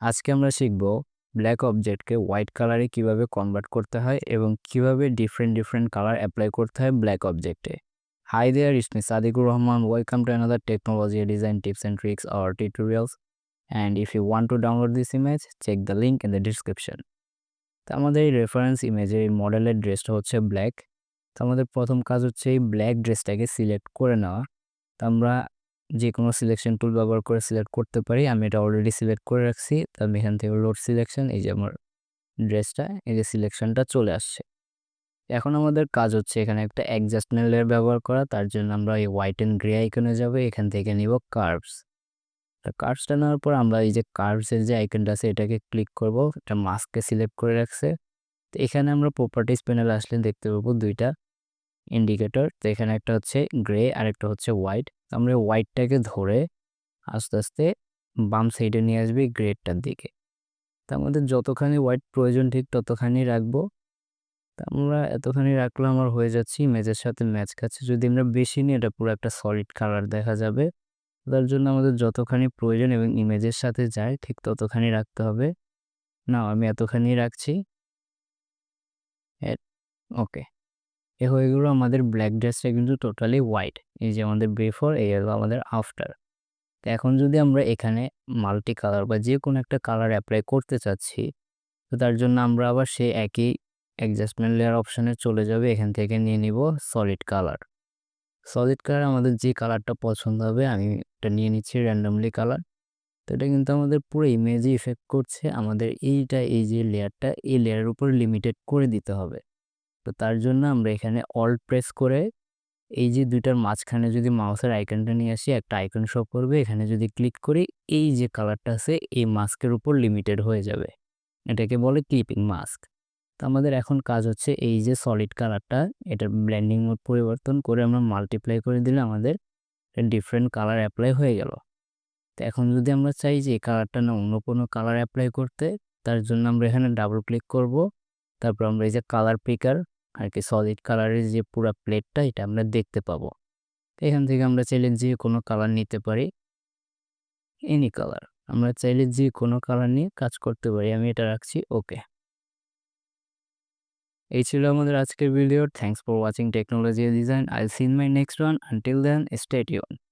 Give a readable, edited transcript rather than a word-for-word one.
আজকে আমরা শিখব ব্ল্যাক অবজেক্টকে হোয়াইট কালারে কিভাবে কনভার্ট করতে হয় এবং কিভাবে ডিফারেন্ট কালার অ্যাপ্লাই করতে হয় ব্ল্যাক অবজেক্টে। Hi there, it's me Sadikur Rahman. Welcome to another technology design tips and tricks or tutorials. And if you want to download this image, check the link in the description. তো আমাদের এই reference ইমেজের এই মডেলের ড্রেসটা হচ্ছে ব্ল্যাক। তো আমাদের প্রথম কাজ হচ্ছে এই ব্ল্যাক ড্রেসটাকে সিলেক্ট করে নেওয়া। তো আমরা যে কোনো সিলেকশন টুল ব্যবহার করে সিলেক্ট করতে পারি। আমি এটা অলরেডি সিলেক্ট করে রাখছি। তো আমি এখান থেকে লোড সিলেকশন, এই যে আমার ড্রেসটা, এই যে সিলেকশনটা চলে আসছে। এখন আমাদের কাজ হচ্ছে এখানে একটা অ্যাডজাস্টমেন্ট লেয়ার ব্যবহার করা। তার জন্য আমরা এই হোয়াইট অ্যান্ড গ্রে আইকনে যাব, এখান থেকে নিব কার্ভস। তো কার্ভসটা নেওয়ার পর আমরা এই যে কার্ভসের যে আইকনটা আছে এটাকে ক্লিক করব। এটা মাস্ককে সিলেক্ট করে রাখছে। তো এখানে আমরা প্রপার্টিস প্যানেলে আসলে দেখতে পাবো দুইটা ইন্ডিকেটর। তো এখানে একটা হচ্ছে গ্রে আর একটা হচ্ছে হোয়াইট। আমরা হোয়াইটটাকে ধরে আস্তে আস্তে বাম সাইডে নিয়ে আসবি গ্রেডটার দিকে। তা আমাদের যতখানি হোয়াইট প্রয়োজন ঠিক ততখানি রাখবো। তা আমরা এতখানি রাখলে আমার হয়ে যাচ্ছে ইমেজের সাথে ম্যাচ খাচ্ছে। যদি আমরা বেশি নিই এটা পুরো একটা সলিড কালার দেখা যাবে। তার জন্য আমাদের যতখানি প্রয়োজন এবং ইমেজের সাথে যায় ঠিক ততখানি রাখতে হবে। না, আমি এতখানি রাখছি। ওকে, এ হয়ে গেলো আমাদের ব্ল্যাক ড্রেসটা কিন্তু টোটালি হোয়াইট। এই যে আমাদের বিফোর, এই হলো আমাদের আফটার। তো এখন যদি আমরা এখানে মাল্টি কালার বা যে কোনো একটা কালার অ্যাপ্লাই করতে চাচ্ছি, তো তার জন্য আমরা আবার সেই একই অ্যাডজাস্টমেন্ট লেয়ার অপশানে চলে যাবে। এখান থেকে নিয়ে নিব সলিড কালার। সলিড কালার আমাদের যে কালারটা পছন্দ হবে, আমি এটা নিয়ে নিচ্ছি র্যান্ডমলি কালার। তো এটা কিন্তু আমাদের পুরো ইমেজে ইফেক্ট করছে। আমাদের এইটা, এই যে লেয়ারটা, এই লেয়ারের উপর লিমিটেড করে দিতে হবে। তো তার জন্য আমরা এখানে অল্ট প্রেস করে এই যে দুইটার মাঝখানে যদি মাউসের আইকনটা নিয়ে আসি, একটা আইকন শো করবে। এখানে যদি ক্লিক করি, এই যে কালারটা আছে এই মাস্কের উপর লিমিটেড হয়ে যাবে। এটাকে বলে ক্লিপিং মাস্ক। তো আমাদের এখন কাজ হচ্ছে এই যে সলিড কালারটা, এটার ব্লেন্ডিং মোড পরিবর্তন করে আমরা মাল্টিপ্লাই করে দিলে আমাদের ডিফারেন্ট কালার অ্যাপ্লাই হয়ে গেল। তো এখন যদি আমরা চাই যে এই কালারটা না অন্য কোনো কালার অ্যাপ্লাই করতে, তার জন্য আমরা এখানে ডাবল ক্লিক করব। তারপর আমরা এই যে কালার পিকার আর কি সলিড কালারের যে পুরো প্লেটটা এটা আমরা দেখতে পাবো। এখান থেকে আমরা চাইলে যে কোনো কালার নিতে পারি, এনি কালার। আমরা চাইলে যে কোনো কালার নিয়ে কাজ করতে পারি। আমি এটা রাখছি ওকে। এই ছিল আমাদের আজকের video. Thanks for watching technology design. I see in my next one. Until then, stay tune.